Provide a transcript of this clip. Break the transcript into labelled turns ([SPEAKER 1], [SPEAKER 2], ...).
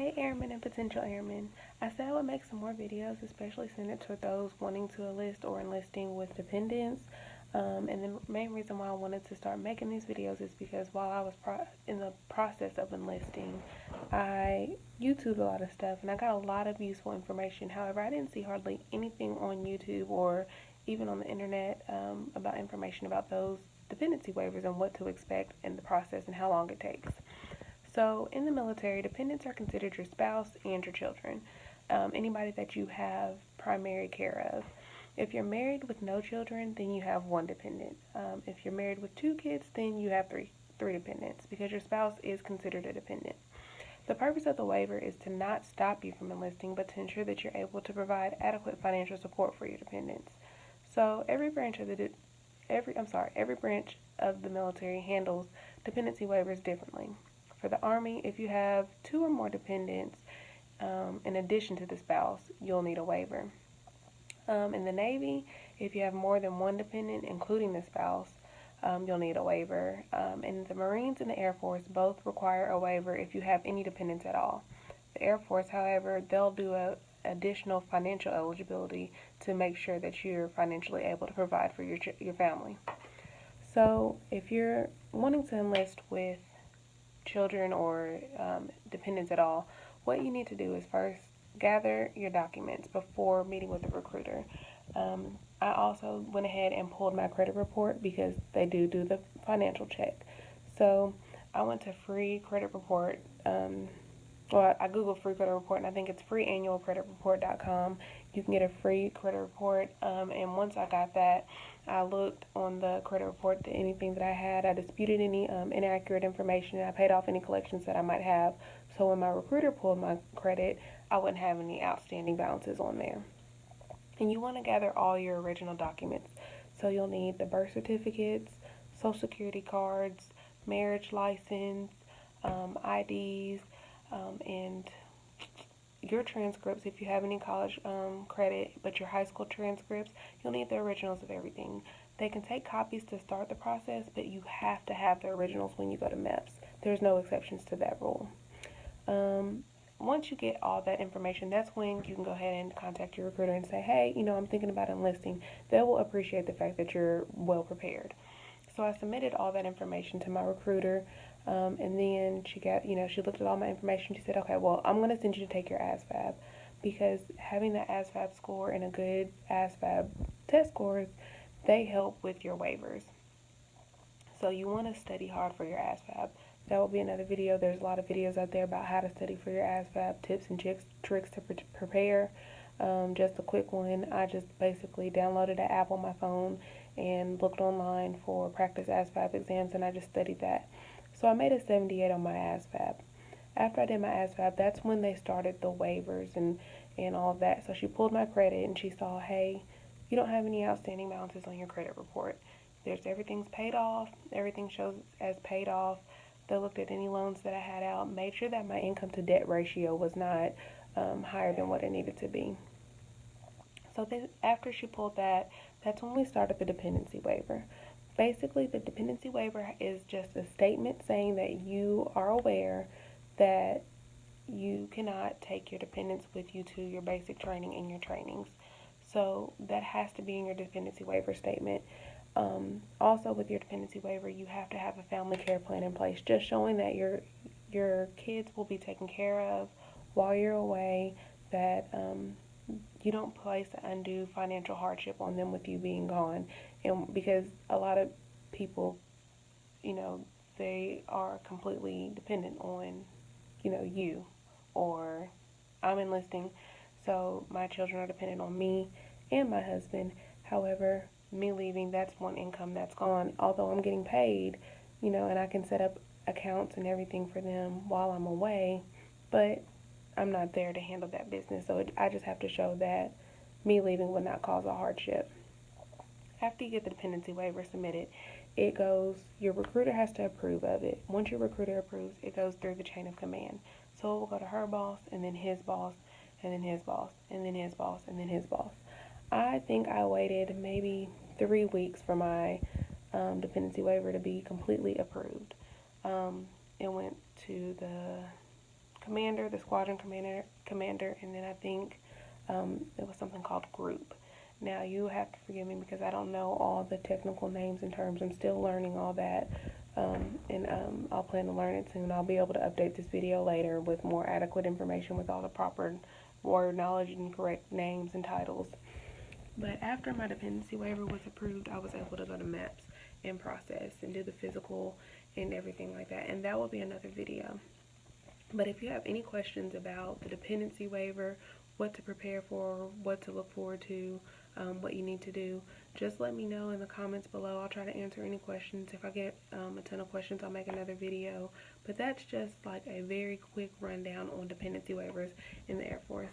[SPEAKER 1] Hey Airmen and potential airmen. I said I would make some more videos, especially centered to those wanting to enlist or enlisting with dependents. And the main reason why I wanted to start making these videos is because while I was in the process of enlisting, I YouTubed a lot of stuff and I got a lot of useful information. However, I didn't see hardly anything on YouTube or even on the internet about information about those dependency waivers and what to expect in the process and how long it takes. So, in the military, dependents are considered your spouse and your children, anybody that you have primary care of. If you're married with no children, then you have one dependent. If you're married with two kids, then you have three dependents because your spouse is considered a dependent. The purpose of the waiver is to not stop you from enlisting, but to ensure that you're able to provide adequate financial support for your dependents. So every branch of every branch of the military handles dependency waivers differently. For the Army, if you have two or more dependents, in addition to the spouse, you'll need a waiver. In the Navy, if you have more than one dependent, including the spouse, you'll need a waiver. And the Marines and the Air Force both require a waiver if you have any dependents at all. The Air Force, however, they'll do additional financial eligibility to make sure that you're financially able to provide for your family. So if you're wanting to enlist with children or dependents at all, what you need to do is first gather your documents before meeting with the recruiter. I also went ahead and pulled my credit report because they do the financial check. So I went to free credit report. I googled free credit report, and I think it's freeannualcreditreport.com. You can get a free credit report, and once I got that, I looked on the credit report to anything that I had. I disputed any inaccurate information, and I paid off any collections that I might have. So when my recruiter pulled my credit, I wouldn't have any outstanding balances on there. And you want to gather all your original documents. So you'll need the birth certificates, social security cards, marriage license, IDs, and your transcripts if you have any college credit, but your high school transcripts, you'll need the originals of everything. They can take copies to start the process, but you have to have the originals when you go to MEPS. There's no exceptions to that rule. Once you get all that information, that's when you can go ahead and contact your recruiter and say, hey, I'm thinking about enlisting. They will appreciate the fact that you're well prepared. So I submitted all that information to my recruiter, and then she looked at all my information. She said, okay, well, I'm going to send you to take your ASVAB, because having the ASVAB score and a good ASVAB test scores, they help with your waivers. So you want to study hard for your ASVAB. That will be another video. There's a lot of videos out there about how to study for your ASVAB, tips and tricks to prepare. Just a quick one. I just basically downloaded an app on my phone and looked online for practice ASVAB exams, and I just studied that. So I made a 78 on my ASVAB. After I did my ASVAB, that's when they started the waivers and all of that. So she pulled my credit and she saw, hey, you don't have any outstanding balances on your credit report. Everything's paid off. Everything shows as paid off. They looked at any loans that I had out, made sure that my income to debt ratio was not higher than what it needed to be. So then after she pulled that, that's when we started the dependency waiver. Basically, the dependency waiver is just a statement saying that you are aware that you cannot take your dependents with you to your basic training and your trainings. So that has to be in your dependency waiver statement. Also, with your dependency waiver, you have to have a family care plan in place, just showing that your kids will be taken care of while you're away, that you don't place undue financial hardship on them with you being gone. And because a lot of people, they are completely dependent on, you, or I'm enlisting, so my children are dependent on me and my husband. However, me leaving, that's one income that's gone, although I'm getting paid, and I can set up accounts and everything for them while I'm away, but I'm not there to handle that business. So I just have to show that me leaving would not cause a hardship. After you get the dependency waiver submitted, your recruiter has to approve of it. Once your recruiter approves, it goes through the chain of command. So it will go to her boss, and then his boss, and then his boss, and then his boss, and then his boss. I think I waited maybe 3 weeks for my dependency waiver to be completely approved. It went to the commander, the squadron commander, and then I think it was something called group. Now you have to forgive me because I don't know all the technical names and terms. I'm still learning all that, and I'll plan to learn it soon. I'll be able to update this video later with more adequate information with all the proper word knowledge and correct names and titles. But after my dependency waiver was approved, I was able to go to maps and process and do the physical and everything like that, and that will be another video. But if you have any questions about the dependency waiver, what to prepare for, what to look forward to, what you need to do, just let me know in the comments below. I'll try to answer any questions. If I get a ton of questions, I'll make another video. But that's just like a very quick rundown on dependency waivers in the Air Force.